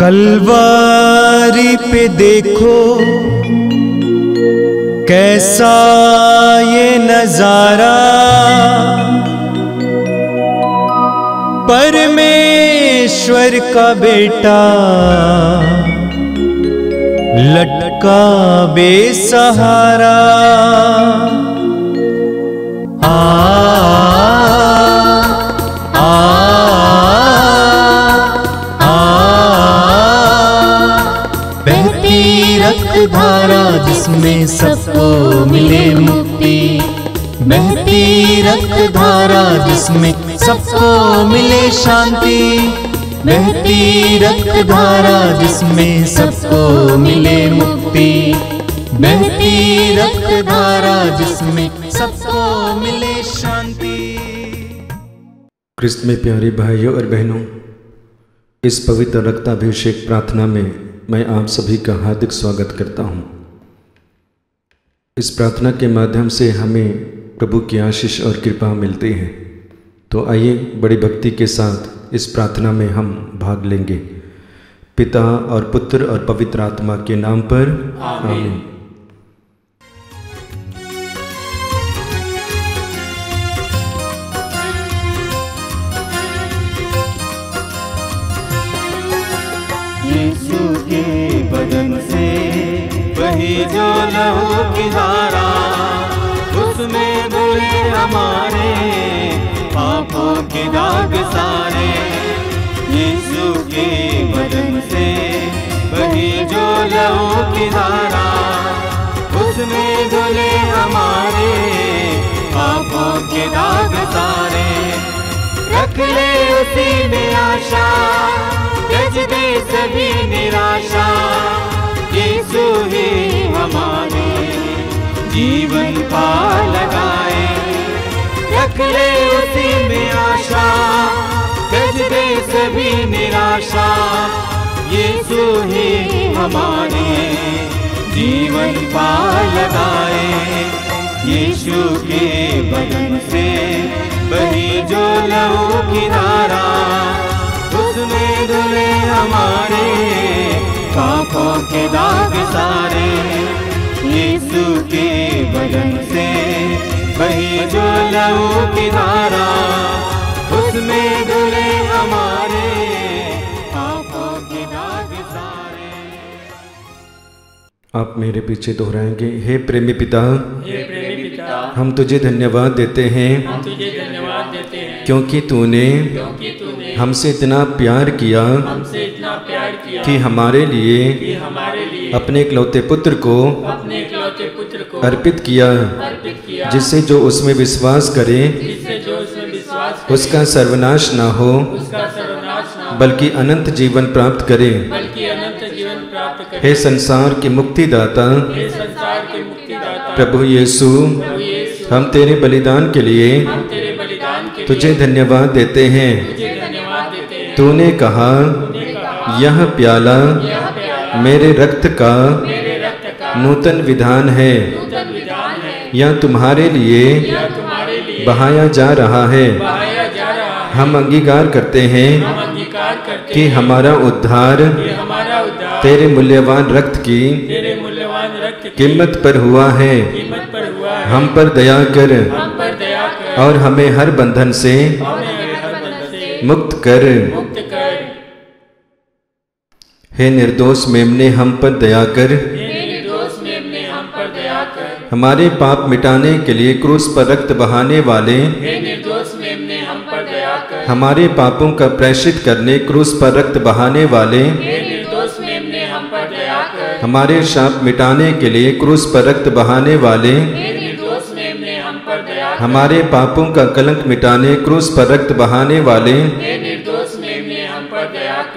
कलवारी पे देखो कैसा ये नजारा, परमेश्वर का बेटा लटका बेसहारा। धारा जिसमें सबको मिले मुक्ति, बहती रक्त धारा जिसमें सबको मिले शांति, बहती रक्त धारा जिसमें सबको मिले मुक्ति, बहती रक्त धारा जिसमें सबको मिले शांति। क्रिस्त में प्यारे भाइयों और बहनों, इस पवित्र रक्ताभिषेक प्रार्थना में मैं आप सभी का हार्दिक स्वागत करता हूँ। इस प्रार्थना के माध्यम से हमें प्रभु की आशीष और कृपा मिलती है। तो आइए बड़ी भक्ति के साथ इस प्रार्थना में हम भाग लेंगे। पिता और पुत्र और पवित्र आत्मा के नाम पर आमीन। यीशु के बदन से वही जो लहू की धारा, उसमें धुले हमारे पापों के दाग सारे। यीशु के बदन से वही जो लहू की धारा, उसमें धुले हमारे पापों के दाग सारे। रख ले उसी में आशा, त्यज दे सभी निराशा, यीशु ही हमारे जीवन पार लगाए। रख ले उसी में आशा, त्यज दे सभी निराशा, यीशु ही हमारे जीवन पार लगाए। यीशु के बदन से बही जो लहू की धारा, उसमें धुले हमारे पापों के दाग सारे। यीशु के बदन से वही जो लहू की धारा, उसमें धुले हमारे पापों के दाग सारे। आप मेरे पीछे दोहराएंगे। हे प्रेमी पिता, हे प्रेमी पिता, हम तुझे धन्यवाद देते हैं, हम तुझे धन्यवाद देते हैं, क्योंकि तूने हमसे इतना प्यार किया, हमसे इतना प्यार किया कि हमारे लिए अपने इकलौते पुत्र को अर्पित किया, जिससे जो उसमें विश्वास करे उसका सर्वनाश ना हो, बल्कि अनंत जीवन प्राप्त करे। हे संसार के मुक्तिदाता प्रभु यीशु, हम तेरे बलिदान के लिए तुझे धन्यवाद देते हैं। तूने कहा, यह प्याला मेरे रक्त का नूतन विधान है, यह तुम्हारे लिए बहाया जा रहा है। हम अंगीकार करते हैं कि हमारा उद्धार तेरे मूल्यवान रक्त की कीमत पर हुआ है। हम पर दया कर और हमें हर बंधन से मुक्त कर। हे निर्दोष मेमने, हम पर दया कर। हमारे पाप मिटाने के लिए क्रूस पर रक्त बहाने वाले, हमारे पापों का प्रायश्चित करने क्रूस पर रक्त बहाने वाले, हमारे शाप मिटाने के लिए क्रूस पर रक्त बहाने वाले, हमारे पापों का कलंक मिटाने क्रूस पर रक्त बहाने वाले,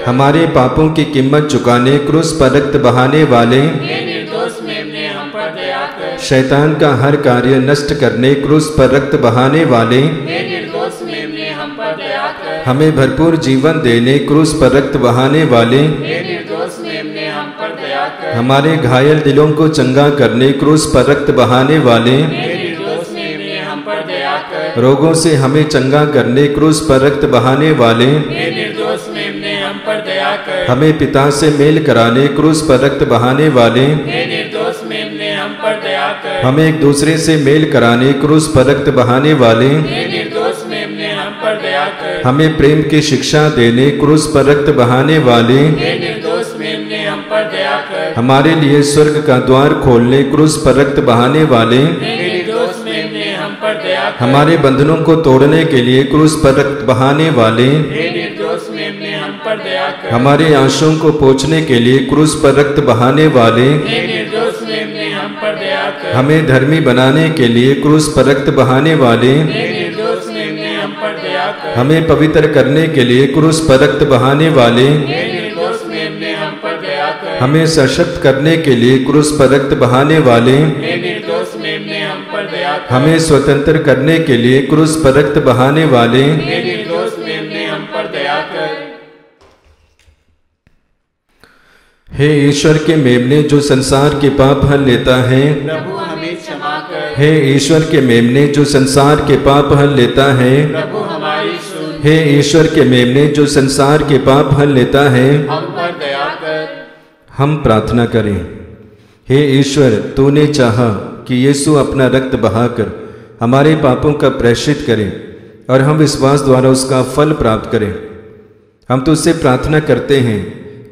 हमारे पापों की कीमत चुकाने क्रूस पर रक्त बहाने वाले, शैतान का हर कार्य नष्ट करने क्रूस पर रक्त बहाने वाले, हमें भरपूर जीवन देने क्रूस पर रक्त बहाने वाले, हमारे घायल दिलों को चंगा करने क्रूस पर रक्त बहाने वाले, रोगों से हमें चंगा करने क्रूस पर रक्त बहाने वाले, निर्दोष मेमने हम पर दया कर। हमें पिता से मेल कराने क्रूस पर रक्त बहाने वाले हे निर्दोष मेमने हम पर दया कर। हमें एक दूसरे से मेल कराने क्रूस पर रक्त बहाने वाले हे निर्दोष मेमने हम पर दया कर। हमें प्रेम की शिक्षा देने क्रूस पर रक्त बहाने वाले हे निर्दोष मेमने हम पर दया कर। हमारे लिए स्वर्ग का द्वार खोलने क्रूस पर रक्त बहाने वाले हे निर्दोष मेमने हम पर दया कर। हमारे बंधनों को तोड़ने के लिए क्रूस पर रक्त बहाने वाले हे निर्दोष मेमने हम पर दया कर। हमारे आंसुओं को पोंछने के लिए क्रूस पर रक्त बहाने वाले हे निर्दोष मेमने हम पर दया कर। हमें धर्मी बनाने के लिए क्रूस पर रक्त बहाने वाले हे निर्दोष मेमने हम पर दया कर। हमें पवित्र करने के लिए क्रूस पर रक्त बहाने वाले हे निर्दोष मेमने हम पर दया कर। हमें सशक्त करने के लिए क्रूस पर रक्त बहाने वाले हे निर्दोष मेमने हम पर दया कर। हमें स्वतंत्र करने के लिए क्रूस पर रक्त बहाने वाले हे निर्दोष मेमने हम पर दया कर। हे ईश्वर के मेमने जो संसार के पाप हर लेता है प्रभु हमें क्षमा कर। हे ईश्वर के मेमने जो संसार के पाप हर लेता है प्रभु हमारी सुन। हे ईश्वर के मेमने जो संसार के पाप हर लेता है हम पर दया कर। हम प्रार्थना करें। हे ईश्वर तूने चाहा कि यीशु अपना रक्त बहाकर हमारे पापों का प्रायश्चित करे और हम विश्वास द्वारा उसका फल प्राप्त करें। हम तुझसे प्रार्थना करते हैं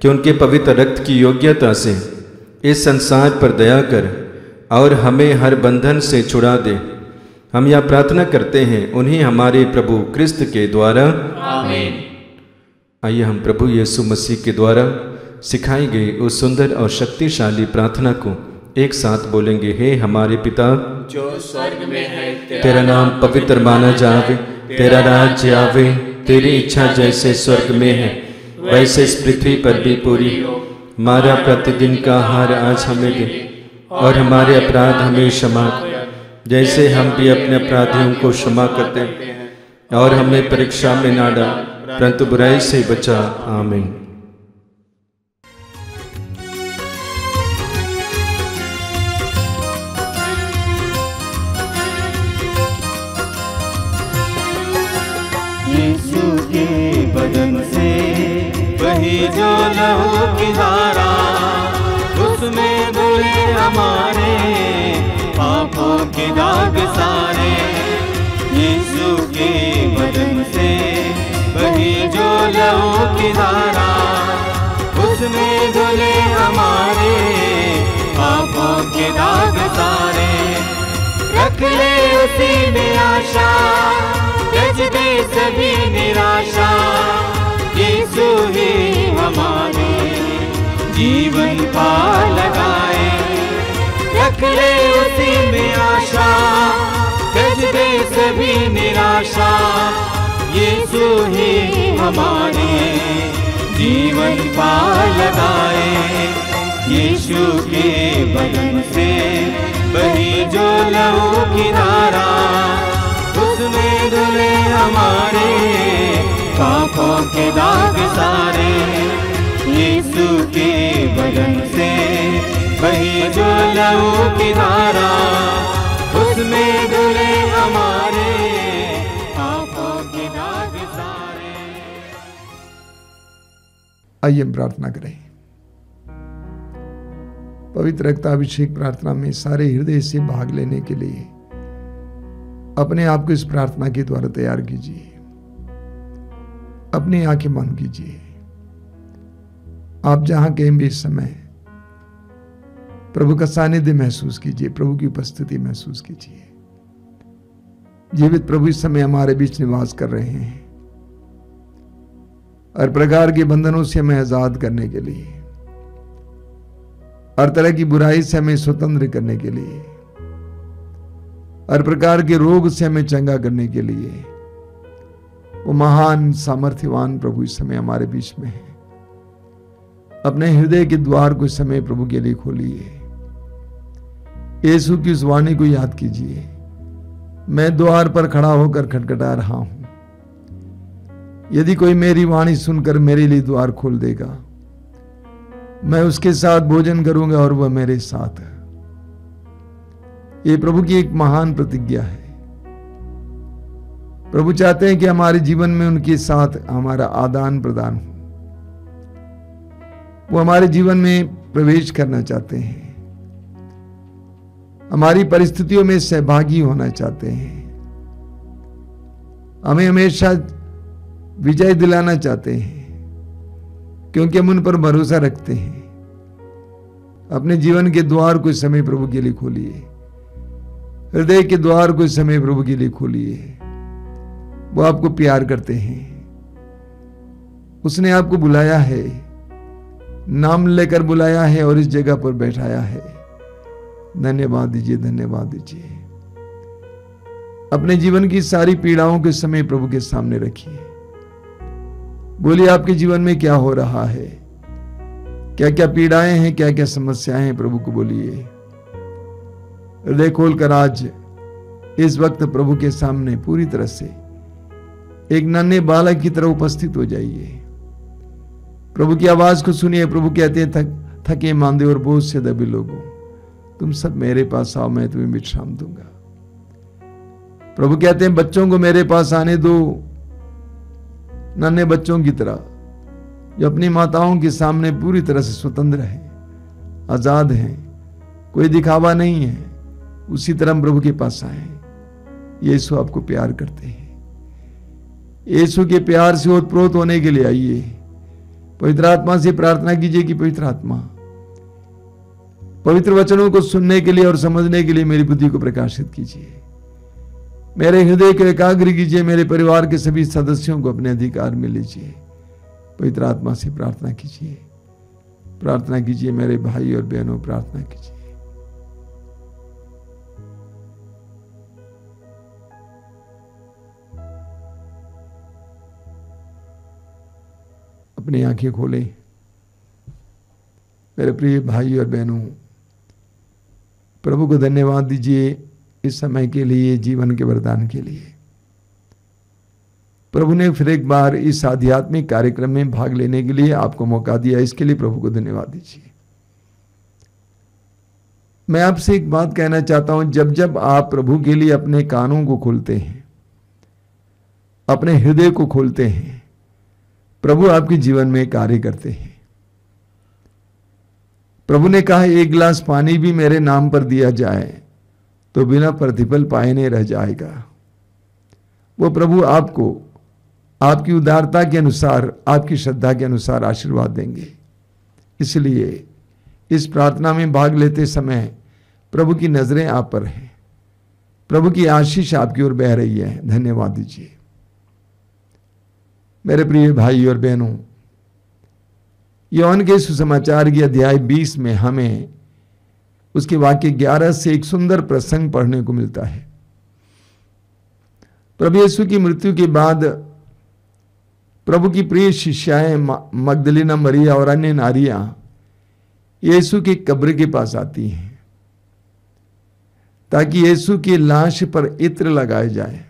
कि उनके पवित्र रक्त की योग्यता से इस संसार पर दया कर और हमें हर बंधन से छुड़ा दे। हम यह प्रार्थना करते हैं उन्हीं हमारे प्रभु क्रिस्त के द्वारा, आमीन। आइए हम प्रभु यीशु मसीह के द्वारा सिखाई गई उस सुंदर और शक्तिशाली प्रार्थना को एक साथ बोलेंगे। हे हमारे पिता जो स्वर्ग में है, तेरा नाम पवित्र माना जावे, तेरा राज्य आवे, तेरी इच्छा जैसे स्वर्ग में है वैसे इस पृथ्वी पर भी पूरी हो। हमारा प्रतिदिन का आहार आज हमें दे और हमारे अपराध हमें क्षमा कर जैसे हम भी अपने अपराधियों को क्षमा करते हैं और हमें परीक्षा में ना डाल परंतु बुराई से बचा। आमीन। यीशु के बदन से वही जो लहू की धारा, उसमें धुले हमारे पापों के दाग सारे। यीशु के बदन से वही जो लहू की धारा, उसमें धुले हमारे पापों के दाग सारे। रख ले उसी में आशा, त्यज दे सभी निराशा। यीशु ही हमारे जीवन पार लगाए। रख ले उसी में आशा, त्यज दे सभी निराशा। यीशु ही हमारे जीवन पार लगाए। यीशु के बदन से वही जो लहू की धारा, उसमें धुले हमारे पापों के दाग सारे। यीशु के बदन से वही जो लहू की धारा, उसमें धुले हमारे पापों के दाग सारे। आइए हम प्रार्थना करें। पवित्र रक्ताभिषेक प्रार्थना में सारे हृदय से भाग लेने के लिए अपने आप को इस प्रार्थना के द्वारा तैयार कीजिए। अपनी आंखें बंद कीजिए। आप जहां कहीं भी इस समय प्रभु का सानिध्य महसूस कीजिए, प्रभु की उपस्थिति महसूस कीजिए। जीवित प्रभु इस समय हमारे बीच निवास कर रहे हैं, हर प्रकार के बंधनों से हमें आजाद करने के लिए, हर तरह की बुराई से हमें स्वतंत्र करने के लिए, हर प्रकार के रोग से हमें चंगा करने के लिए वो महान सामर्थ्यवान प्रभु इस समय हमारे बीच में है। अपने हृदय के द्वार को इस समय प्रभु के लिए खोलिए। यीशु की उस वाणी को याद कीजिए, मैं द्वार पर खड़ा होकर खटखटा रहा हूं, यदि कोई मेरी वाणी सुनकर मेरे लिए द्वार खोल देगा, मैं उसके साथ भोजन करूंगा और वह मेरे साथ। ये प्रभु की एक महान प्रतिज्ञा है। प्रभु चाहते हैं कि हमारे जीवन में उनके साथ हमारा आदान प्रदान हो। वो हमारे जीवन में प्रवेश करना चाहते हैं, हमारी परिस्थितियों में सहभागी होना चाहते हैं, हमें हमेशा विजय दिलाना चाहते हैं, क्योंकि हम उन पर भरोसा रखते हैं। अपने जीवन के द्वार को समय प्रभु के लिए खोलिए, हृदय के द्वार को समय प्रभु के लिए खोलिए। वो आपको प्यार करते हैं, उसने आपको बुलाया है, नाम लेकर बुलाया है और इस जगह पर बैठाया है। धन्यवाद दीजिए, धन्यवाद दीजिए। अपने जीवन की सारी पीड़ाओं के समय प्रभु के सामने रखिए। बोलिए आपके जीवन में क्या हो रहा है, क्या क्या पीड़ाएं हैं, क्या क्या समस्याएं हैं, प्रभु को बोलिए। हृदय खोलकर आज इस वक्त प्रभु के सामने पूरी तरह से एक नन्हे बालक की तरह उपस्थित हो जाइए। प्रभु की आवाज को सुनिए। प्रभु कहते हैं, थके मांदे और बोझ से दबे लोगों, तुम सब मेरे पास आओ, मैं तुम्हें विश्राम दूंगा। प्रभु कहते हैं, बच्चों को मेरे पास आने दो, नन्हे बच्चों की तरह जो अपनी माताओं के सामने पूरी तरह से स्वतंत्र हैं, आजाद हैं, कोई दिखावा नहीं है। उसी तरह प्रभु के पास आए। यीशु आपको प्यार करते हैं। यीशु के प्यार से ओतप्रोत होने के लिए आइए। पवित्र आत्मा से प्रार्थना कीजिए कि पवित्र आत्मा, पवित्र वचनों को सुनने के लिए और समझने के लिए मेरी बुद्धि को प्रकाशित कीजिए, मेरे हृदय को एकाग्र कीजिए, मेरे परिवार के सभी सदस्यों को अपने अधिकार में लीजिए। पवित्र आत्मा से प्रार्थना कीजिए, प्रार्थना कीजिए मेरे भाई और बहनों, प्रार्थना कीजिए। अपनी आंखें खोलें। मेरे प्रिय भाई और बहनों, प्रभु को धन्यवाद दीजिए इस समय के लिए, जीवन के वरदान के लिए। प्रभु ने फिर एक बार इस आध्यात्मिक कार्यक्रम में भाग लेने के लिए आपको मौका दिया, इसके लिए प्रभु को धन्यवाद दीजिए। मैं आपसे एक बात कहना चाहता हूं, जब जब आप प्रभु के लिए अपने कानों को खोलते हैं, अपने हृदय को खोलते हैं, प्रभु आपके जीवन में कार्य करते हैं। प्रभु ने कहा, एक गिलास पानी भी मेरे नाम पर दिया जाए तो बिना प्रतिफल पाए नहीं रह जाएगा। वो प्रभु आपको आपकी उदारता के अनुसार, आपकी श्रद्धा के अनुसार आशीर्वाद देंगे। इसलिए इस प्रार्थना में भाग लेते समय प्रभु की नजरें आप पर हैं, प्रभु की आशीष आपकी ओर बह रही है। धन्यवाद दीजिए। मेरे प्रिय भाई और बहनों, योहन के सुसमाचार की अध्याय 20 में हमें उसके वाक्य 11 से एक सुंदर प्रसंग पढ़ने को मिलता है। प्रभु यीशु की मृत्यु के बाद प्रभु की प्रिय शिष्याएं मगदलीना मरिया और अन्य नारियां यीशु की कब्र के पास आती हैं ताकि यीशु की लाश पर इत्र लगाए जाए।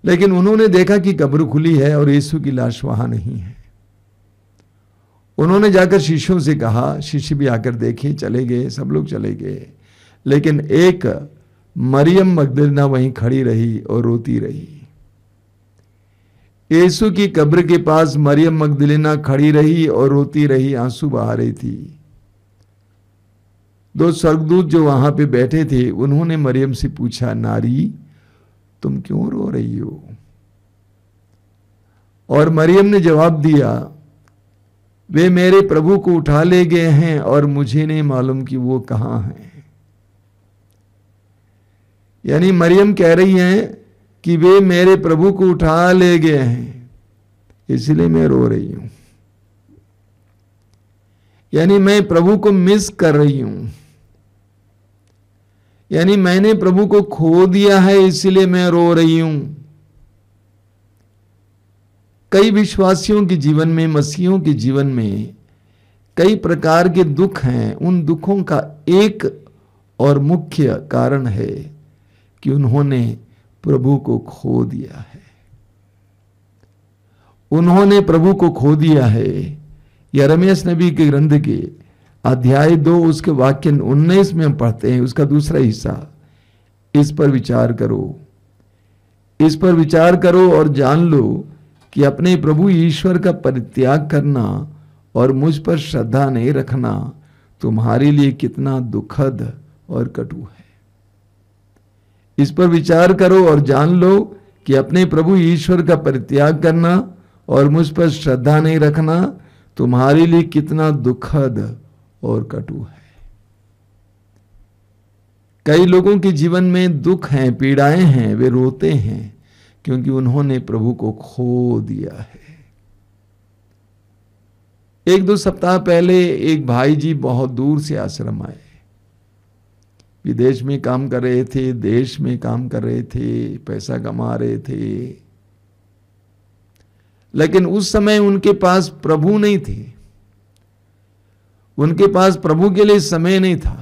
लेकिन उन्होंने देखा कि कब्र खुली है और यीशु की लाश वहां नहीं है। उन्होंने जाकर शिष्यों से कहा, शिष्य भी आकर देखे, चले गए, सब लोग चले गए, लेकिन एक मरियम मगदलीना वहीं खड़ी रही और रोती रही। यीशु की कब्र के पास मरियम मगदलीना खड़ी रही और रोती रही, आंसू बहा रही थी। दो स्वर्गदूत जो वहां पे बैठे थे, उन्होंने मरियम से पूछा, नारी तुम क्यों रो रही हो? और मरियम ने जवाब दिया, वे मेरे प्रभु को उठा ले गए हैं और मुझे नहीं मालूम कि वो कहां हैं। यानी मरियम कह रही हैं कि वे मेरे प्रभु को उठा ले गए हैं, इसलिए मैं रो रही हूं। यानी मैं प्रभु को मिस कर रही हूं, यानी मैंने प्रभु को खो दिया है, इसलिए मैं रो रही हूं। कई विश्वासियों के जीवन में, मसीहियों के जीवन में कई प्रकार के दुख हैं। उन दुखों का एक और मुख्य कारण है कि उन्होंने प्रभु को खो दिया है। उन्होंने प्रभु को खो दिया है। यिर्मयाह नबी के ग्रंथ के अध्याय 2 उसके वाक्य 19 में हम पढ़ते हैं, उसका दूसरा हिस्सा। इस पर विचार करो। इस पर विचार करो और जान लो कि अपने प्रभु ईश्वर का परित्याग करना और मुझ पर श्रद्धा नहीं रखना तुम्हारे लिए कितना दुखद और कटु है। इस पर विचार करो और जान लो कि अपने प्रभु ईश्वर का परित्याग करना और मुझ पर श्रद्धा नहीं रखना तुम्हारे लिए कितना दुखद और कटु है। कई लोगों के जीवन में दुख हैं, पीड़ाएं हैं, वे रोते हैं क्योंकि उन्होंने प्रभु को खो दिया है। एक दो सप्ताह पहले एक भाई जी बहुत दूर से आश्रम आए। विदेश में काम कर रहे थे, देश में काम कर रहे थे, पैसा कमा रहे थे, लेकिन उस समय उनके पास प्रभु नहीं थे। उनके पास प्रभु के लिए समय नहीं था।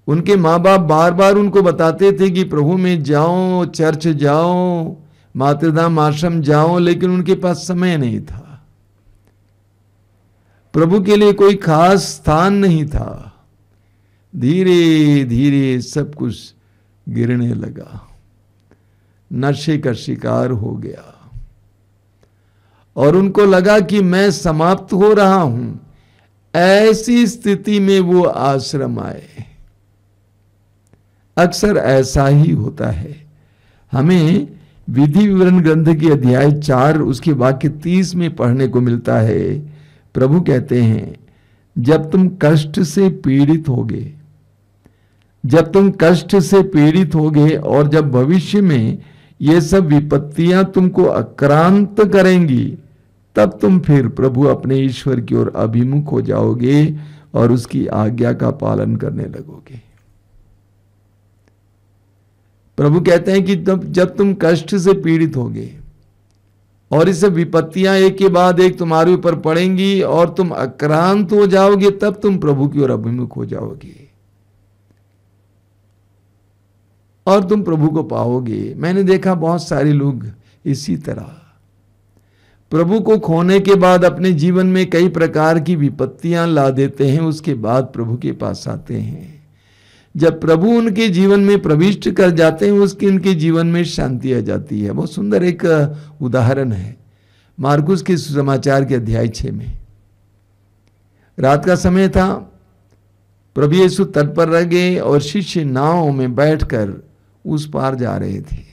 उनके माँ बाप बार बार उनको बताते थे कि प्रभु में जाओ, चर्च जाओ, मातृधाम आश्रम जाओ, लेकिन उनके पास समय नहीं था। प्रभु के लिए कोई खास स्थान नहीं था। धीरे धीरे सब कुछ गिरने लगा, नशे का शिकार हो गया और उनको लगा कि मैं समाप्त हो रहा हूं। ऐसी स्थिति में वो आश्रम आए। अक्सर ऐसा ही होता है। हमें विधि विवरण ग्रंथ के अध्याय 4 उसके वाक्य 30 में पढ़ने को मिलता है। प्रभु कहते हैं, जब तुम कष्ट से पीड़ित होगे, जब तुम कष्ट से पीड़ित होगे और जब भविष्य में ये सब विपत्तियां तुमको आक्रांत करेंगी, तब तुम फिर प्रभु अपने ईश्वर की ओर अभिमुख हो जाओगे और उसकी आज्ञा का पालन करने लगोगे। प्रभु कहते हैं कि जब तुम कष्ट से पीड़ित होगे और ये सब विपत्तियां एक के बाद एक तुम्हारे ऊपर पड़ेंगी और तुम आक्रांत हो जाओगे, तब तुम प्रभु की ओर अभिमुख हो जाओगे और तुम प्रभु को पाओगे। मैंने देखा बहुत सारे लोग इसी तरह प्रभु को खोने के बाद अपने जीवन में कई प्रकार की विपत्तियां ला देते हैं, उसके बाद प्रभु के पास आते हैं। जब प्रभु उनके जीवन में प्रविष्ट कर जाते हैं, उसके उनके जीवन में शांति आ जाती है। बहुत सुंदर एक उदाहरण है मार्कुस के सुसमाचार के अध्याय 6 में। रात का समय था, प्रभु यीशु तट पर रह गए और शिष्य नाव में बैठकर उस पार जा रहे थे।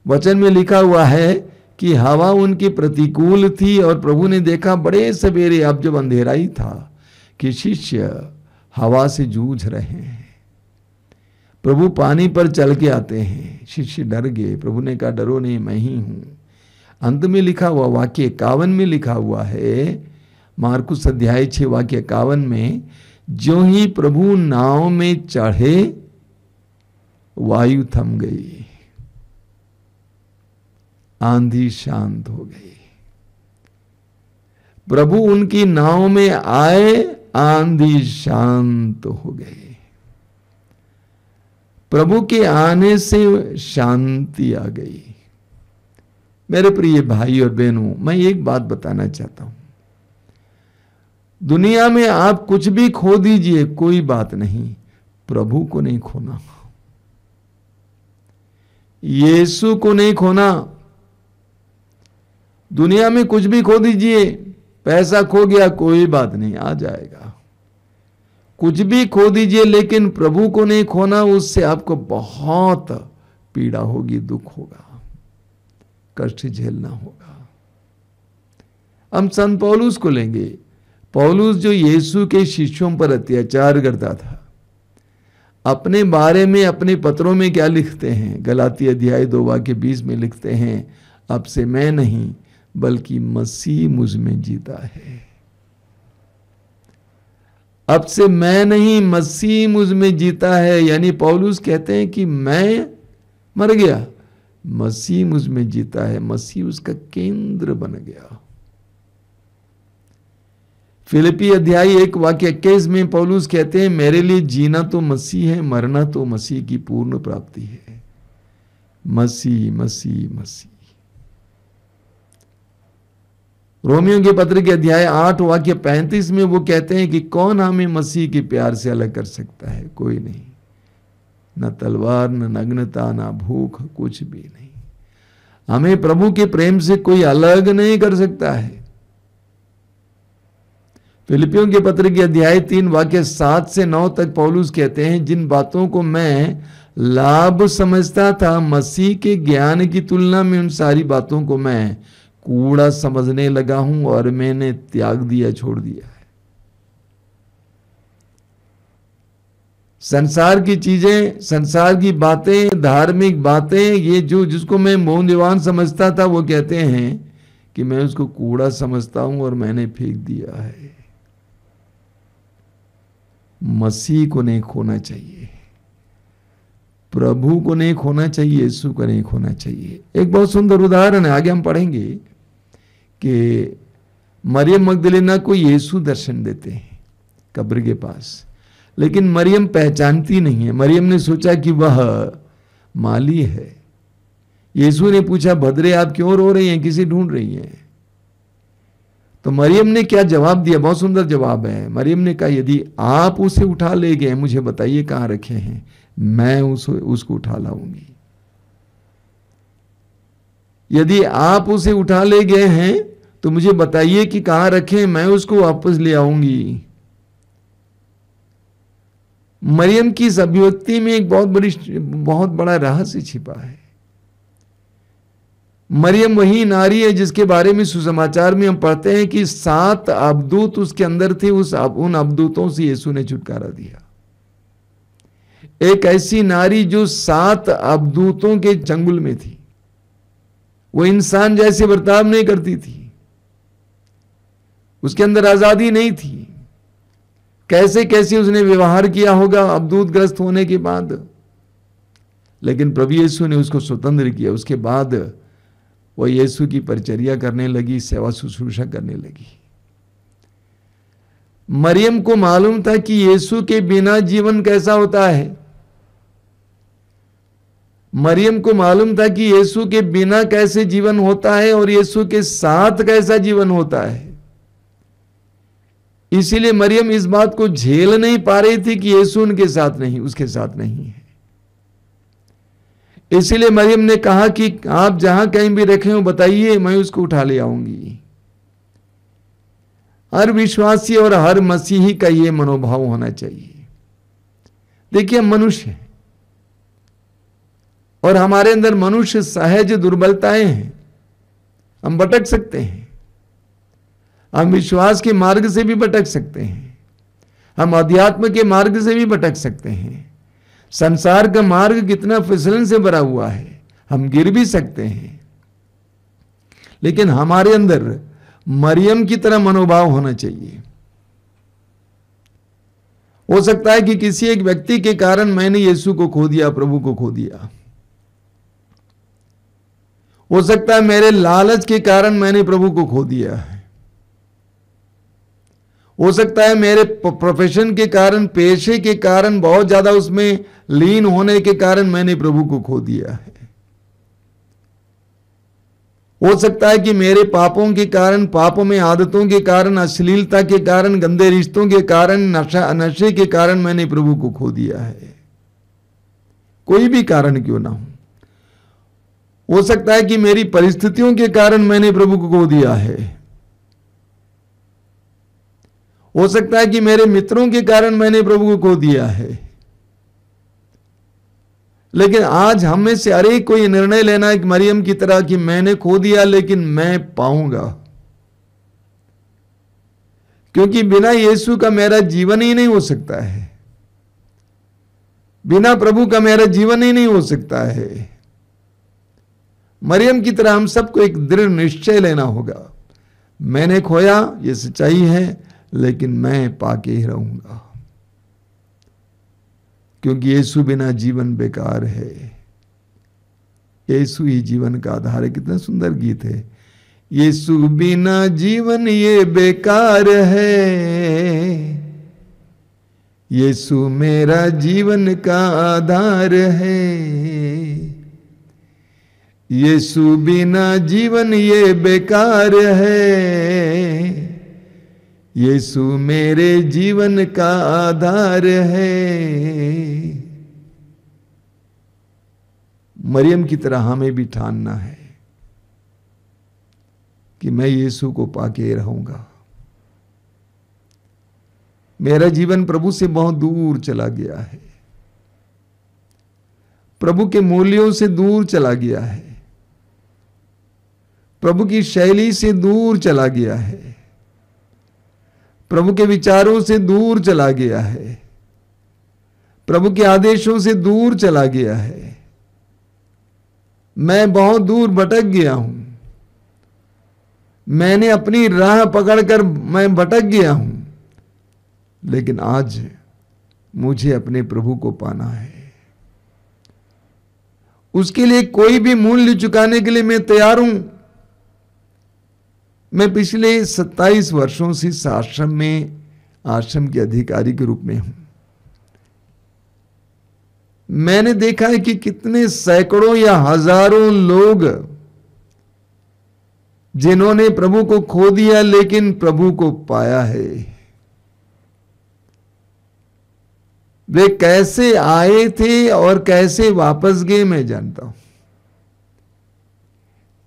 वचन में लिखा हुआ है कि हवा उनके प्रतिकूल थी और प्रभु ने देखा बड़े सवेरे, अब जब अंधेरा ही था, कि शिष्य हवा से जूझ रहे हैं। प्रभु पानी पर चल के आते हैं। शिष्य डर गए। प्रभु ने कहा, डरो नहीं, मैं ही हूं। अंत में लिखा हुआ वाक्य 51 में लिखा हुआ है, मार्कुस अध्याय 6 वाक्य 51 में, जो ही प्रभु नाव में चढ़े वायु थम गई, आंधी शांत हो गई। प्रभु उनकी नाव में आए, आंधी शांत हो गई। प्रभु के आने से शांति आ गई। मेरे प्रिय भाई और बहनों, मैं एक बात बताना चाहता हूं। दुनिया में आप कुछ भी खो दीजिए, कोई बात नहीं, प्रभु को नहीं खोना, यीशु को नहीं खोना। दुनिया में कुछ भी खो दीजिए, पैसा खो गया, कोई बात नहीं, आ जाएगा। कुछ भी खो दीजिए, लेकिन प्रभु को नहीं खोना, उससे आपको बहुत पीड़ा होगी, दुख होगा, कष्ट झेलना होगा। हम संत पौलुस को लेंगे। पौलुस जो यीशु के शिष्यों पर अत्याचार करता था, अपने बारे में अपने पत्रों में क्या लिखते हैं? गलाती अध्याय 2 वाक्य 20 में लिखते हैं, अब से मैं नहीं बल्कि मसीह मुझ में जीता है। अब से मैं नहीं, मसीह मुझ में जीता है। यानी पौलुस कहते हैं कि मैं मर गया, मसीह मुझ में जीता है। मसीह उसका केंद्र बन गया। फिलिपी अध्याय 1 वाक्य 21 में पौलुस कहते हैं, मेरे लिए जीना तो मसीह है, मरना तो मसीह की पूर्ण प्राप्ति है। मसीह मसीह मसीह। रोमियो के पत्र के अध्याय 8 वाक्य 35 में वो कहते हैं कि कौन हमें मसीह के प्यार से अलग कर सकता है? कोई नहीं, न तलवार, न नग्नता, न भूख, कुछ भी नहीं। हमें प्रभु के प्रेम से कोई अलग नहीं कर सकता है। फिलिपियों के पत्र के अध्याय 3 वाक्य 7 से 9 तक पौलुस कहते हैं, जिन बातों को मैं लाभ समझता था मसीह के ज्ञान की तुलना में उन सारी बातों को मैं कूड़ा समझने लगा हूं और मैंने त्याग दिया, छोड़ दिया है। संसार की चीजें, संसार की बातें, धार्मिक बातें, ये जो जिसको मैं मौल्यवान समझता था, वो कहते हैं कि मैं उसको कूड़ा समझता हूं और मैंने फेंक दिया है। मसीह को नहीं खोना चाहिए, प्रभु को नहीं खोना चाहिए, यीशु को नहीं खोना चाहिए। एक बहुत सुंदर उदाहरण है, आगे हम पढ़ेंगे कि मरियम मगदलीना को यीशु दर्शन देते हैं कब्र के पास, लेकिन मरियम पहचानती नहीं है। मरियम ने सोचा कि वह माली है। यीशु ने पूछा, भद्रे आप क्यों रो रही हैं, किसे ढूंढ रही हैं? तो मरियम ने क्या जवाब दिया, बहुत सुंदर जवाब है। मरियम ने कहा, यदि आप उसे उठा ले गए, मुझे बताइए कहां रखे हैं, मैं उसको उठा लाऊंगी। यदि आप उसे उठा ले गए हैं तो मुझे बताइए कि कहां रखे, मैं उसको वापस ले आऊंगी। मरियम की इस अभिव्यक्ति में एक बहुत बड़ा रहस्य छिपा है। मरियम वही नारी है जिसके बारे में सुसमाचार में हम पढ़ते हैं कि 7 अबदूत उसके अंदर थे, उन अबदूतों से यीशु ने छुटकारा दिया। एक ऐसी नारी जो 7 अबदूतों के चंगुल में थी, वो इंसान जैसे बर्ताव नहीं करती थी, उसके अंदर आजादी नहीं थी। कैसे कैसे उसने व्यवहार किया होगा अबदूत ग्रस्त होने के बाद, लेकिन प्रभु यीशु ने उसको स्वतंत्र किया। उसके बाद वो यीशु की परिचर्या करने लगी, सेवा शुश्रूषा करने लगी। मरियम को मालूम था कि यीशु के बिना जीवन कैसा होता है। मरियम को मालूम था कि यीशु के बिना कैसे जीवन होता है और यीशु के साथ कैसा जीवन होता है। इसीलिए मरियम इस बात को झेल नहीं पा रही थी कि यीशु उनके साथ नहीं, उसके साथ नहीं है। इसीलिए मरियम ने कहा कि आप जहां कहीं भी रखे हो बताइए, मैं उसको उठा ले आऊंगी। हर विश्वासी और हर मसीही का यह मनोभाव होना चाहिए। देखिए, हम मनुष्य हैं और हमारे अंदर मनुष्य सहज दुर्बलताएं हैं। हम भटक सकते हैं, हम विश्वास के मार्ग से भी भटक सकते हैं, हम अध्यात्म के मार्ग से भी भटक सकते हैं। संसार का मार्ग कितना फिसलन से भरा हुआ है, हम गिर भी सकते हैं। लेकिन हमारे अंदर मरियम की तरह मनोभाव होना चाहिए। हो सकता है कि किसी एक व्यक्ति के कारण मैंने यीशु को खो दिया, प्रभु को खो दिया। हो सकता है मेरे लालच के कारण मैंने प्रभु को खो दिया है। हो सकता है मेरे प्रोफेशन के कारण, पेशे के कारण, बहुत ज्यादा उसमें लीन होने के कारण मैंने प्रभु को खो दिया है। हो सकता है कि मेरे पापों के कारण, पापों में आदतों के कारण, अश्लीलता के कारण, गंदे रिश्तों के कारण, नशे के कारण मैंने प्रभु को खो दिया है। कोई भी कारण क्यों ना हो सकता है कि मेरी परिस्थितियों के कारण मैंने प्रभु को खो दिया है। हो सकता है कि मेरे मित्रों के कारण मैंने प्रभु को खो दिया है। लेकिन आज हम में से हर एक को यह निर्णय लेना है कि मरियम की तरह कि मैंने खो दिया लेकिन मैं पाऊंगा, क्योंकि बिना यीशु का मेरा जीवन ही नहीं हो सकता है। बिना प्रभु का मेरा जीवन ही नहीं हो सकता है। मरियम की तरह हम सबको एक दृढ़ निश्चय लेना होगा, मैंने खोया, यह सच्चाई है, लेकिन मैं पाके ही रहूंगा, क्योंकि यीशु बिना जीवन बेकार है। यीशु ही जीवन का आधार है। कितना सुंदर गीत है, यीशु बिना जीवन ये बेकार है, यीशु मेरा जीवन का आधार है, यीशु बिना जीवन ये बेकार है, यीशु मेरे जीवन का आधार है। मरियम की तरह हमें भी ठानना है कि मैं यीशु को पाके रहूंगा। मेरा जीवन प्रभु से बहुत दूर चला गया है, प्रभु के मूल्यों से दूर चला गया है, प्रभु की शैली से दूर चला गया है, प्रभु के विचारों से दूर चला गया है, प्रभु के आदेशों से दूर चला गया है। मैं बहुत दूर भटक गया हूं, मैंने अपनी राह पकड़कर मैं भटक गया हूं, लेकिन आज मुझे अपने प्रभु को पाना है। उसके लिए कोई भी मूल्य चुकाने के लिए मैं तैयार हूं। मैं पिछले 27 वर्षों से इस आश्रम में आश्रम के अधिकारी के रूप में हूं। मैंने देखा है कि कितने सैकड़ों या हजारों लोग जिन्होंने प्रभु को खो दिया लेकिन प्रभु को पाया है। वे कैसे आए थे और कैसे वापस गए मैं जानता हूं।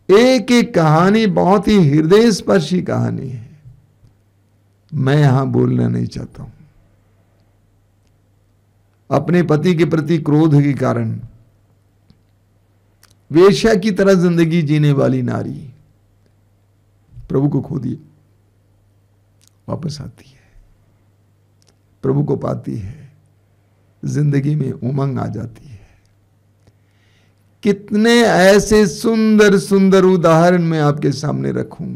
एक एक कहानी बहुत ही हृदय स्पर्शी कहानी है। मैं यहां बोलना नहीं चाहता हूं। अपने पति के प्रति क्रोध के कारण वेश्या की तरह जिंदगी जीने वाली नारी प्रभु को खो दिए वापस आती है, प्रभु को पाती है, जिंदगी में उमंग आ जाती है। कितने ऐसे सुंदर सुंदर उदाहरण मैं आपके सामने रखूं।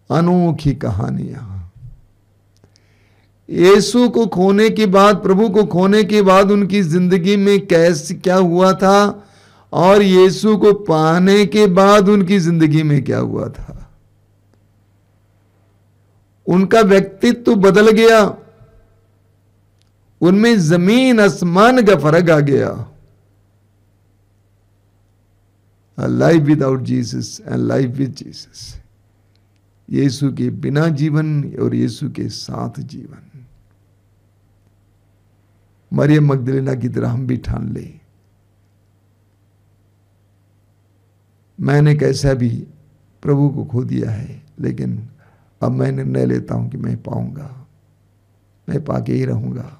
अनोखी कहानियां। यीशु को खोने के बाद, प्रभु को खोने के बाद उनकी जिंदगी में कैसे क्या हुआ था और यीशु को पाने के बाद उनकी जिंदगी में क्या हुआ था। उनका व्यक्तित्व बदल गया, उनमें जमीन आसमान का फर्क आ गया। A life without Jesus and life with Jesus। यीशु के बिना जीवन और यीशु के साथ जीवन। मरियम मगदलीना की तरह हम भी ठान ले, मैंने कैसा भी प्रभु को खो दिया है, लेकिन अब मैं निर्णय लेता हूं कि मैं पाऊंगा, मैं पाके ही रहूंगा।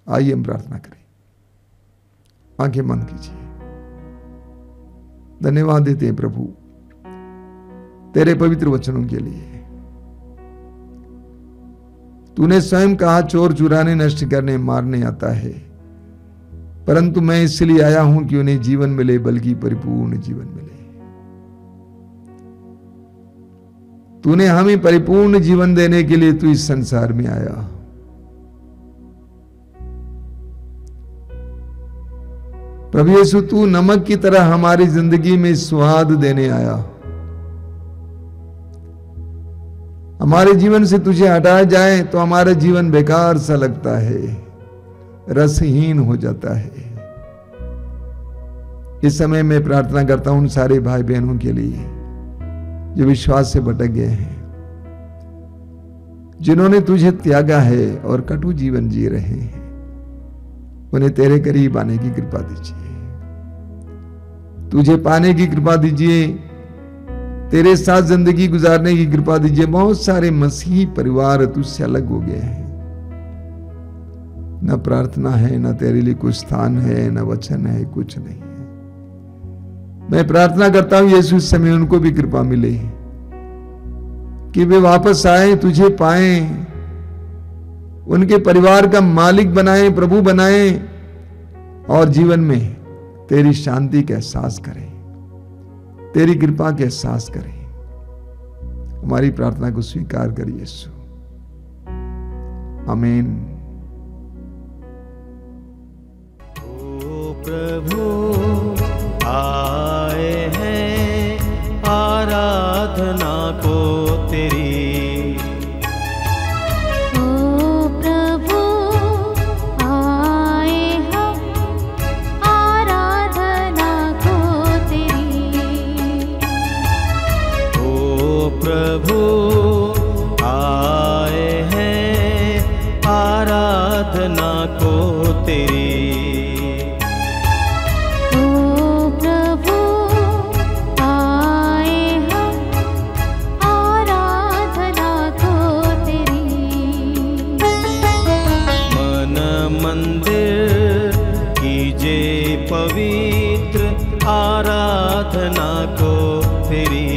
आइए हम प्रार्थना करें। आंखें बंद कीजिए। धन्यवाद देते हैं प्रभु तेरे पवित्र वचनों के लिए। तूने स्वयं कहा चोर चुराने, नष्ट करने, मारने आता है, परंतु मैं इसलिए आया हूं कि उन्हें जीवन मिले, बल्कि परिपूर्ण जीवन मिले। तूने हमें परिपूर्ण जीवन देने के लिए तू इस संसार में आया। प्रभु यीशु, तू नमक की तरह हमारी जिंदगी में स्वाद देने आया। हमारे जीवन से तुझे हटाया जाए तो हमारा जीवन बेकार सा लगता है, रसहीन हो जाता है। इस समय मैं प्रार्थना करता हूं उन सारे भाई बहनों के लिए जो विश्वास से भटक गए हैं, जिन्होंने तुझे त्यागा है और कटु जीवन जी रहे हैं। उन्हें तेरे करीब आने की कृपा दीजिए, तुझे पाने की कृपा दीजिए, तेरे साथ जिंदगी गुजारने की कृपा दीजिए। बहुत सारे मसीही परिवार तुझसे अलग हो गए हैं, न प्रार्थना है, न तेरे लिए कुछ स्थान है, न वचन है, कुछ नहीं है। मैं प्रार्थना करता हूं यीशु इस समय उनको भी कृपा मिले कि वे वापस आए, तुझे पाएं, उनके परिवार का मालिक बनाए, प्रभु बनाए और जीवन में तेरी शांति का एहसास करें, तेरी कृपा का एहसास करें। हमारी प्रार्थना को स्वीकार करिए यीशु। आमीन। ओ प्रभु आए हैं आराधना को तेरी, प्रभु आए हैं आराधना को तेरी। आराधना को तेरी।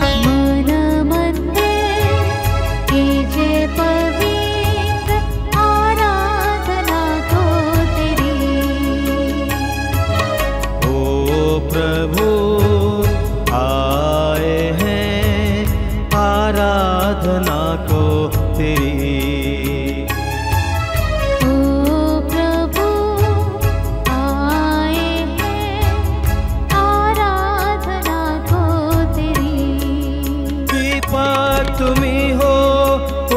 मन मंदिर कीजे पवित्र आराधना को तेरी। ओ प्रभु आए हैं आराधना को तेरी। ओ प्रभु आए हैं आराधना को तेरी। दीपक तुम्ही हो,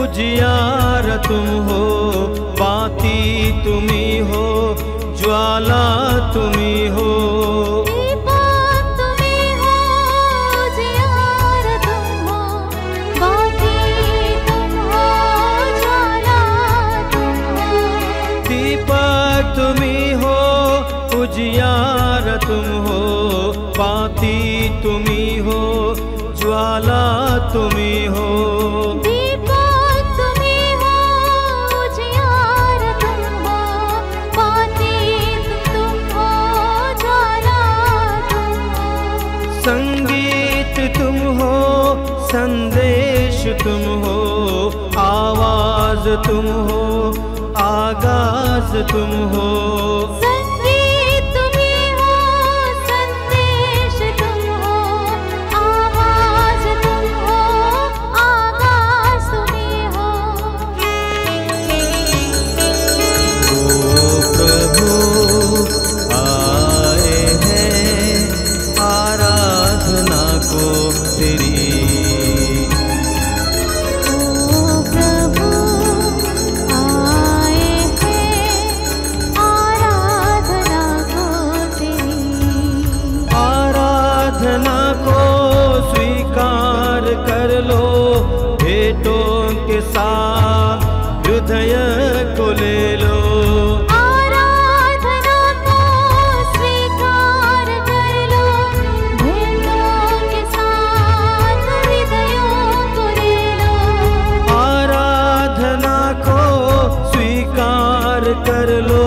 उजियार तुम हो, बाती तुम्ही हो, ज्वाला तुम्ही हो। दीपक तुम्ही हो, उजियार तुम हो, बाती तुम हो, ज्वाला तुम हो। दीपक तुम्ही हो, उजियार तुम हो, बाती तुम्ही हो, ज्वाला तुम्ही हो। दीपक तुम्ही हो, उजियार तुम हो, बाती तुम हो, ज्वाला तुम हो। संगीत तुम हो, संदेश तुम हो, आवाज तुम हो, आगाज तुम हो। संगीत तुम्ही हो, संदेश तुम हो, आवाज तुम हो, आगाज तुम्ही हो। ओ प्रभु आए हैं आराधना को तेरी। ओ प्रभु आए हैं आराधना को तेरी। आराधना को स्वीकार कर लो, भेंटों के साथ हृदय को ले लो। आराधना को स्वीकार कर लो, भेंटों के साथ हृदयों को ले लो। आराधना को स्वीकार कर लो,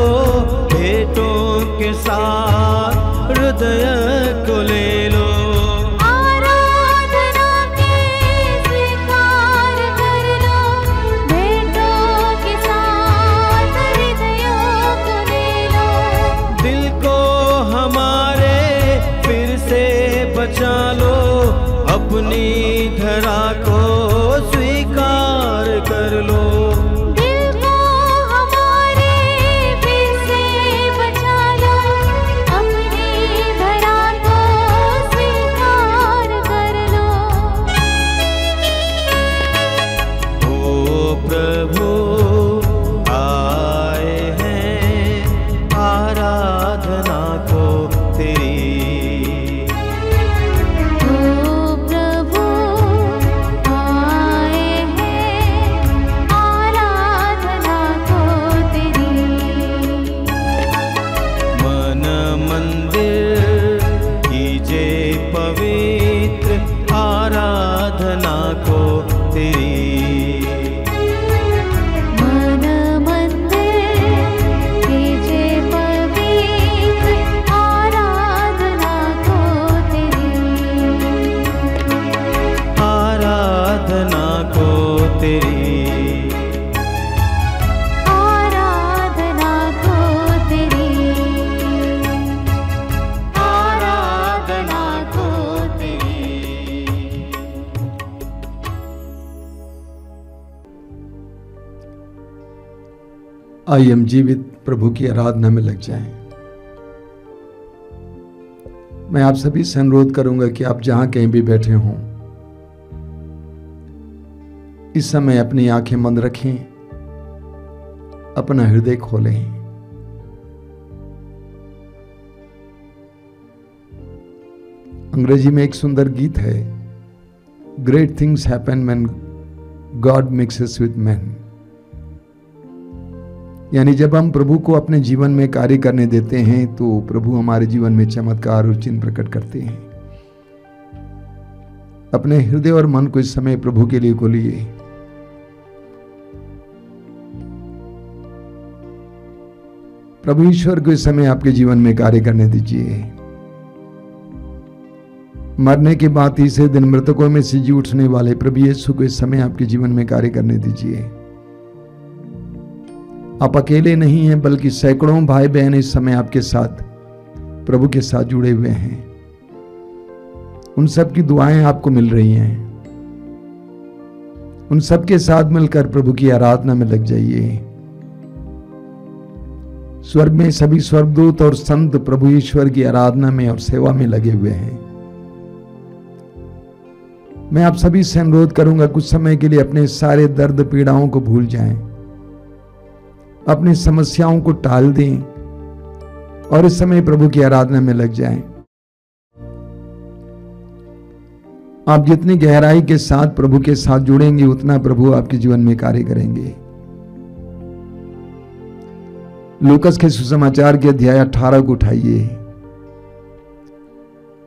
भेंटों के साथ हृदय को ले लो। आराधना के स्वीकार कर लो, भेंटों के साथ हृदयों को ले लो। दिल को हमारे फिर से बचा लो, अपनी धरा को स्वीकार कर लो। दिल को हमारे फिर से बचा लो, अपनी धरा को स्वीकार कर लो। ओ प्रभु आए हैं आराधना को तेरी। ओ प्रभु आए हैं आराधना को तेरी। मन मंदिर कीजे पवित्र आराधना को तेरी। मन मंदिर कीजे पवित्र आराधना को तेरी। आराधना को तेरी। आराधना को तेरी। आराधना को तेरी। आइए हम जीवित प्रभु की आराधना में लग जाएं। मैं आप सभी से अनुरोध करूंगा कि आप जहां कहीं भी बैठे हों, इस समय अपनी आंखें बंद रखें, अपना हृदय खोलें। अंग्रेजी में एक सुंदर गीत है, great things happen when God mixes with man. यानी जब हम प्रभु को अपने जीवन में कार्य करने देते हैं तो प्रभु हमारे जीवन में चमत्कार और चिन्ह प्रकट करते हैं। अपने हृदय और मन को इस समय प्रभु के लिए खोलिए। प्रभु ईश्वर को इस समय आपके जीवन में कार्य करने दीजिए। मरने के बाद तीसरे दिन मृतकों में से जी उठने वाले प्रभु यीशु को इस समय आपके जीवन में कार्य करने दीजिए। आप अकेले नहीं हैं, बल्कि सैकड़ों भाई बहन इस समय आपके साथ प्रभु के साथ जुड़े हुए हैं। उन सब की दुआएं आपको मिल रही हैं। उन सब के साथ मिलकर प्रभु की आराधना में लग जाइए। स्वर्ग में सभी स्वर्गदूत और संत प्रभु ईश्वर की आराधना में और सेवा में लगे हुए हैं। मैं आप सभी से अनुरोध करूंगा, कुछ समय के लिए अपने सारे दर्द पीड़ाओं को भूल जाएं, अपनी समस्याओं को टाल दें और इस समय प्रभु की आराधना में लग जाएं। आप जितनी गहराई के साथ प्रभु के साथ जुड़ेंगे, उतना प्रभु आपके जीवन में कार्य करेंगे। लूकस के सुसमाचार के अध्याय 18 को उठाइए।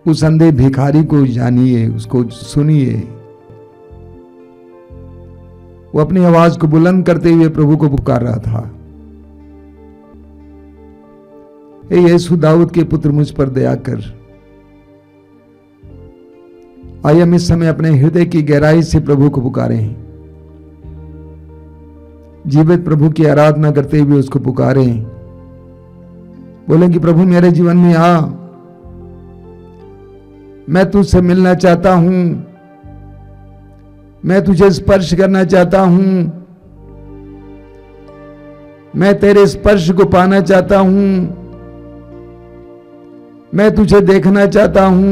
उस अंधे भिखारी को जानिए, उसको सुनिए। वो अपनी आवाज को बुलंद करते हुए प्रभु को पुकार रहा था, हे यीशु दाऊद के पुत्र, मुझ पर दया कर। आइए हम इस समय अपने हृदय की गहराई से प्रभु को पुकारें। जीवित प्रभु की आराधना करते हुए उसको पुकारें। बोलें कि प्रभु मेरे जीवन में आ, मैं तुझसे मिलना चाहता हूं, मैं तुझे स्पर्श करना चाहता हूं, मैं तेरे स्पर्श को पाना चाहता हूं, मैं तुझे देखना चाहता हूं।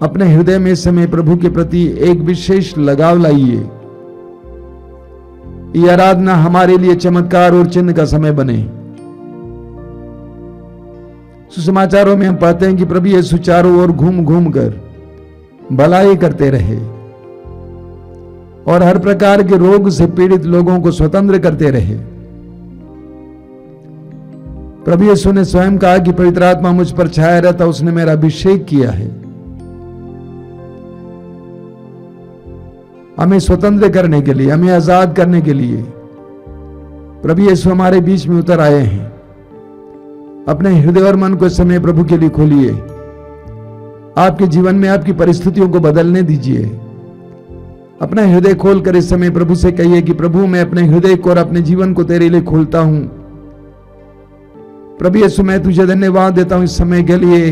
अपने हृदय में इस समय प्रभु के प्रति एक विशेष लगाव लाइए। ये आराधना हमारे लिए चमत्कार और चिन्ह का समय बने। सुसमाचारों में हम पाते हैं कि प्रभु यीशु चारों ओर घूम घूम कर भलाई करते रहे और हर प्रकार के रोग से पीड़ित लोगों को स्वतंत्र करते रहे। प्रभु यीशु ने स्वयं कहा कि पवित्र आत्मा मुझ पर छाया रहता, उसने मेरा अभिषेक किया है हमें स्वतंत्र करने के लिए, हमें आजाद करने के लिए। प्रभु यीशु हमारे बीच में उतर आए हैं। अपने हृदय और मन को इस समय प्रभु के लिए खोलिए। आपके जीवन में आपकी परिस्थितियों को बदलने दीजिए। अपना हृदय खोलकर इस समय प्रभु से कहिए कि प्रभु मैं अपने हृदय को और अपने जीवन को तेरे लिए खोलता हूं। प्रभु यीशु मैं तुझे धन्यवाद देता हूं इस समय के लिए।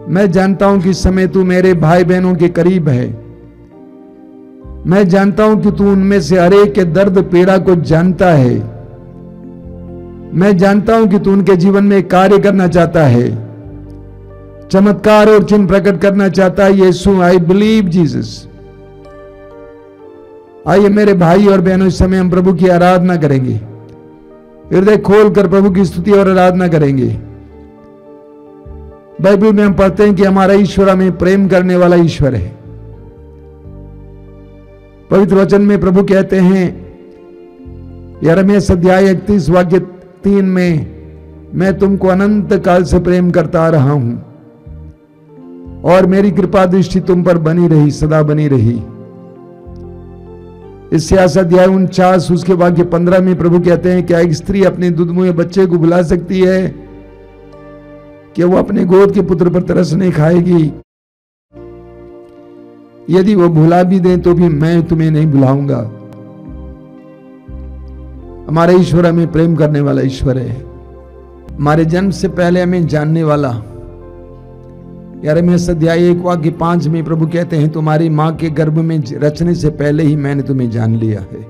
मैं जानता हूं कि इस समय तू मेरे भाई बहनों के करीब है। मैं जानता हूं कि तू उनमें से हर एक के दर्द पीड़ा को जानता है। मैं जानता हूं कि तू उनके जीवन में कार्य करना चाहता है, चमत्कार और चिन्ह प्रकट करना चाहता है। यीशु आई बिलीव जीसस। आइए मेरे भाई और बहनों, इस समय हम प्रभु की आराधना करेंगे। हृदय खोलकर प्रभु की स्तुति और आराधना करेंगे। बाइबल में हम पढ़ते हैं कि हमारा ईश्वर हमें प्रेम करने वाला ईश्वर है। पवित्र वचन में प्रभु कहते हैं, यिर्मयाह अध्याय 31 वाक्य 3 में, मैं तुमको अनंत काल से प्रेम करता आ रहा हूं और मेरी कृपा दृष्टि तुम पर बनी रही, सदा बनी रही। इस्यास अध्याय 49 उसके वाक्य 15 में प्रभु कहते हैं, क्या एक स्त्री अपने दुधमुहे बच्चे को भुला सकती है कि वो अपने गोद के पुत्र पर तरस नहीं खाएगी? यदि वो भुला भी दे तो भी मैं तुम्हें नहीं भुलाऊंगा। हमारा ईश्वर हमें प्रेम करने वाला ईश्वर है। हमारे जन्म से पहले हमें जानने वाला। यिर्मयाह अध्याय 1 वाक्य 5 में प्रभु कहते हैं, तुम्हारी मां के गर्भ में रचने से पहले ही मैंने तुम्हें जान लिया है।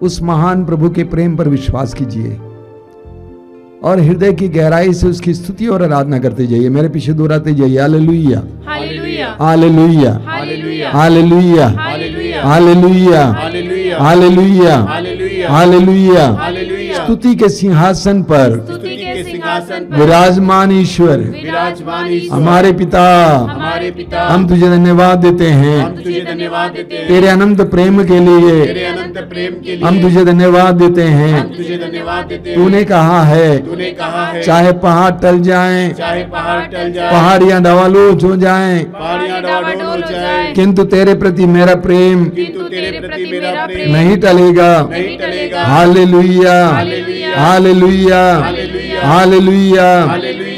उस महान प्रभु के प्रेम पर विश्वास कीजिए और हृदय की गहराई से उसकी स्तुति और आराधना करते जाइए। मेरे पीछे दोहराते जाइए, hallelujah hallelujah hallelujah hallelujah hallelujah hallelujah hallelujah. स्तुति के सिंहासन पर विराजमान ईश्वर हमारे पिता, हम तुझे धन्यवाद देते हैं तेरे अनंत प्रेम के लिए। हम तुझे धन्यवाद देते हैं। तूने कहा है चाहे पहाड़ टल जाएं, पहाड़ियां डवालोच हो जाएं, किंतु तेरे प्रति मेरा प्रेम नहीं टलेगा। हालेलुया हालेलुया हालेलुया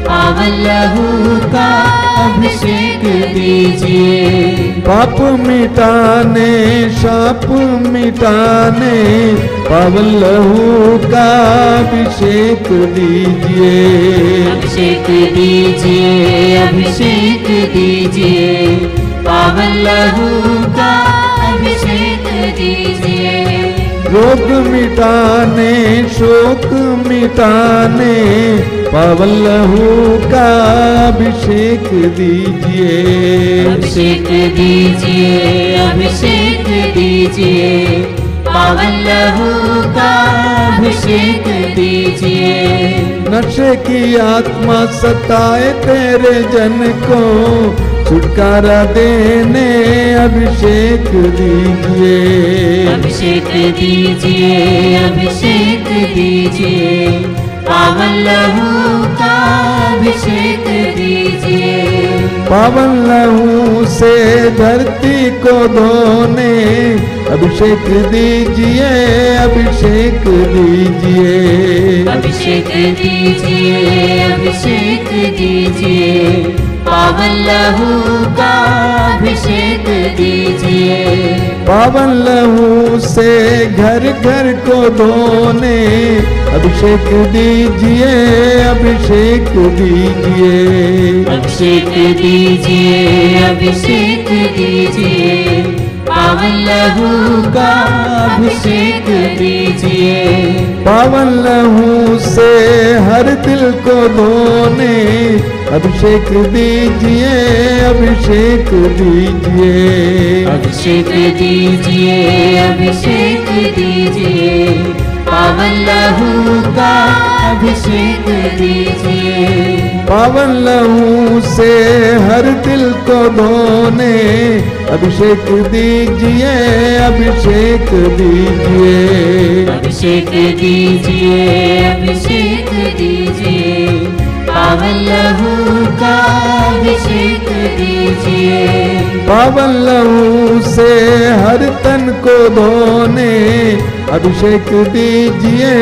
पावन लहू का अभिषेक दीजिए। पाप मिटाने शाप मिटाने पावन लहू का अभिषेक दीजिए। अभिषेक दीजिए, अभिषेक दीजिए, पावन लहू का अभिषेक दीजिए। रोग मिटाने शोक मिटाने पावन लहू का अभिषेक दीजिए। अभिषेक दीजिए, अभिषेक दीजिए, पावन लहू का अभिषेक दीजिए। नशे की आत्मा सताए तेरे जन को छुटकारा देने अभिषेक दीजिए। अभिषेक दीजिए, अभिषेक दीजिए, पावन लहू का अभिषेक दीजिए। पावन लहू से धरती को धोने अभिषेक दीजिए। अभिषेक दीजिए, अभिषेक दीजिए, अभिषेक दीजिए, पावन लहू का अभिषेक दीजिए। पावन लहू से घर घर को धोने अभिषेक दीजिए। अभिषेक दीजिए, अभिषेक दीजिए, अभिषेक दीजिए, पावन लहू का अभिषेक दीजिए। पावन लहू से हर दिल को धोने अभिषेक दीजिए। अभिषेक दीजिए, अभिषेक दीजिए, अभिषेक दीजिए, पावन लहू का अभिषेक दीजिए। पावन लहू से हर दिल को धोने अभिषेक दीजिए। अभिषेक दीजिए, अभिषेक दीजिए, अभिषेक दीजिए, पावन लहू का अभिषेक दीजिए। पावन लहू से हर तन को धोने अभिषेक दीजिए।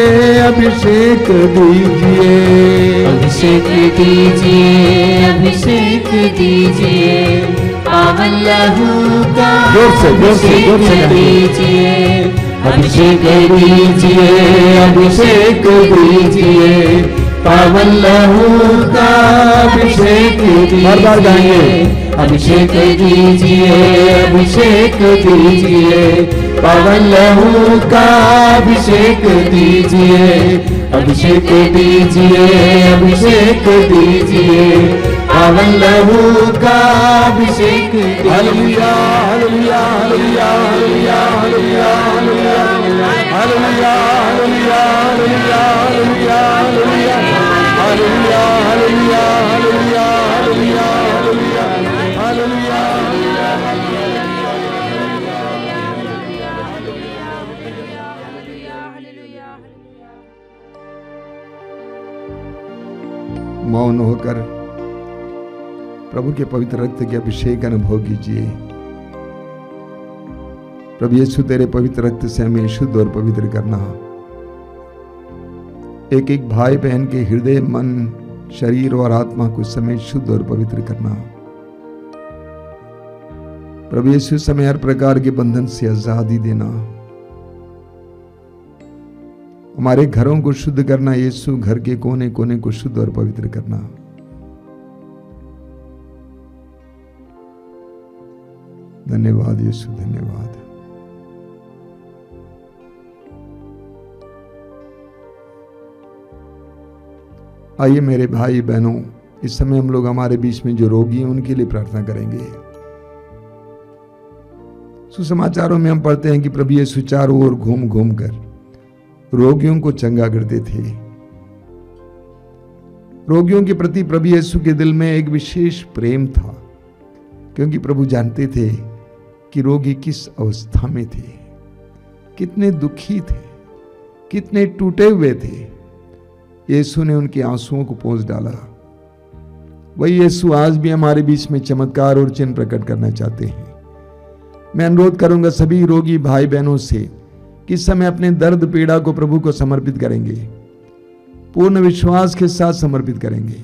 अभिषेक दीजिए, अभिषेक दीजिए, अभिषेक दीजिए, पावन लहू का अभिषेक दीजिए। अभिषेक दीजिए, अभिषेक दीजिए, पावन लहू का अभिषेक दीजिए। अभिषेक दीजिए, अभिषेक दीजिए, पावन लहू का अभिषेक दीजिए। अभिषेक दीजिए, अभिषेक दीजिए, पावन लहू का अभिषेक दीजिए। Hallelujah hallelujah hallelujah hallelujah hallelujah hallelujah hallelujah hallelujah hallelujah hallelujah hallelujah hallelujah hallelujah hallelujah मौन होकर प्रभु के पवित्र रक्त के अभिषेक अनुभव कीजिए। प्रभु यीशु तेरे पवित्र रक्त से हमें शुद्ध और पवित्र करना। एक एक भाई बहन के हृदय मन शरीर और आत्मा को समेत शुद्ध और पवित्र करना। प्रभु यीशु समय हर प्रकार के बंधन से आजादी देना। हमारे घरों को शुद्ध करना। यीशु घर के कोने कोने को शुद्ध और पवित्र करना। धन्यवाद यीशु, धन्यवाद। आइए मेरे भाई बहनों, इस समय हम लोग हमारे बीच में जो रोगी हैं उनके लिए प्रार्थना करेंगे। सुसमाचारों में हम पढ़ते हैं कि प्रभु यीशु चारों ओर घूम घूम कर रोगियों को चंगा करते थे। रोगियों के प्रति प्रभु यीशु के दिल में एक विशेष प्रेम था, क्योंकि प्रभु जानते थे कि रोगी किस अवस्था में थे, कितने दुखी थे, कितने टूटे हुए थे। यीशु ने उनके आंसुओं को पोंछ डाला। वही यीशु आज भी हमारे बीच में चमत्कार और चिन्ह प्रकट करना चाहते हैं। मैं अनुरोध करूंगा सभी रोगी भाई बहनों से कि इस समय अपने दर्द पीड़ा को प्रभु को समर्पित करेंगे, पूर्ण विश्वास के साथ समर्पित करेंगे।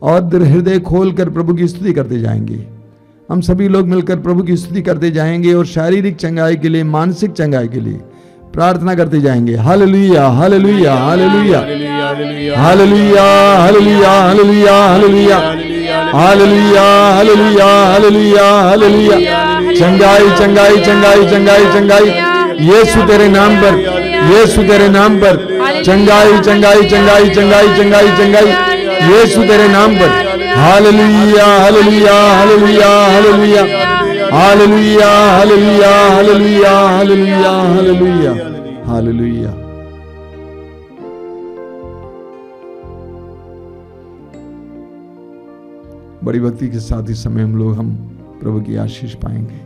और हृदय खोलकर प्रभु की स्तुति करते जाएंगे। हम सभी लोग मिलकर प्रभु की स्तुति करते जाएंगे और शारीरिक चंगाई के लिए, मानसिक चंगाई के लिए प्रार्थना करते जाएंगे। Hallelujah, hallelujah, hallelujah, hallelujah, hallelujah, hallelujah, hallelujah, hallelujah, hallelujah, hallelujah, hallelujah. चंगाई, चंगाई, चंगाई, चंगाई, चंगाई, यीशु तेरे नाम पर, यीशु तेरे नाम पर, चंगाई, चंगाई, चंगाई, चंगाई, चंगाई, चंगाई, यीशु तेरे नाम पर। Hallelujah, hallelujah, hallelujah, hallelujah, hallelujah, hallelujah, hallelujah, hallelujah, hallelujah, hallelujah. बड़ी भक्ति के साथ इस समय हम प्रभु की आशीष पाएंगे।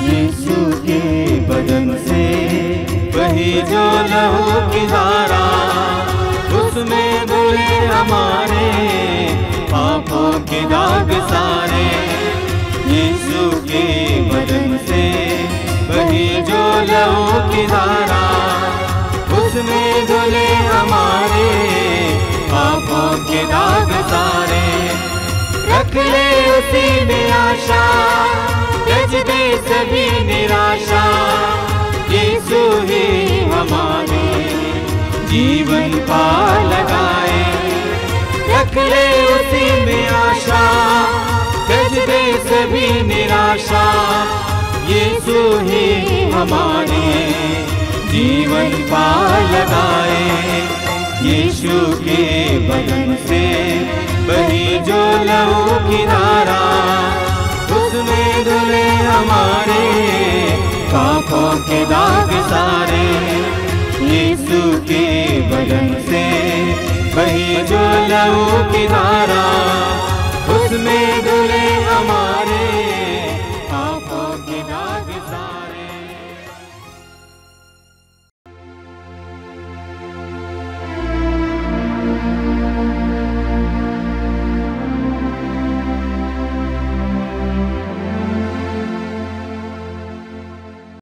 यीशु के बदन से वही जो लहू की धारा, उसमें धुले हमारे पापों के दाग सारे। यीशु के बदन से वही जो लहू की धारा, उसमें धुले हमारे पापों के दाग सारे। रख ले उसी में आशा, त्यज दे सभी निराशा। यीशु ही हमारे जीवन पा लगाए। रख ले उसी में आशा, त्यज दे सभी निराशा। यीशु ही हमारे जीवन पा लगाए। यीशु के बदन से बही जो लहू की धारा, उसमें धुले हमारे पापों के दाग सारे। यीशु के बदन से बही जो लहू की धारा, उसमें धुले हमारे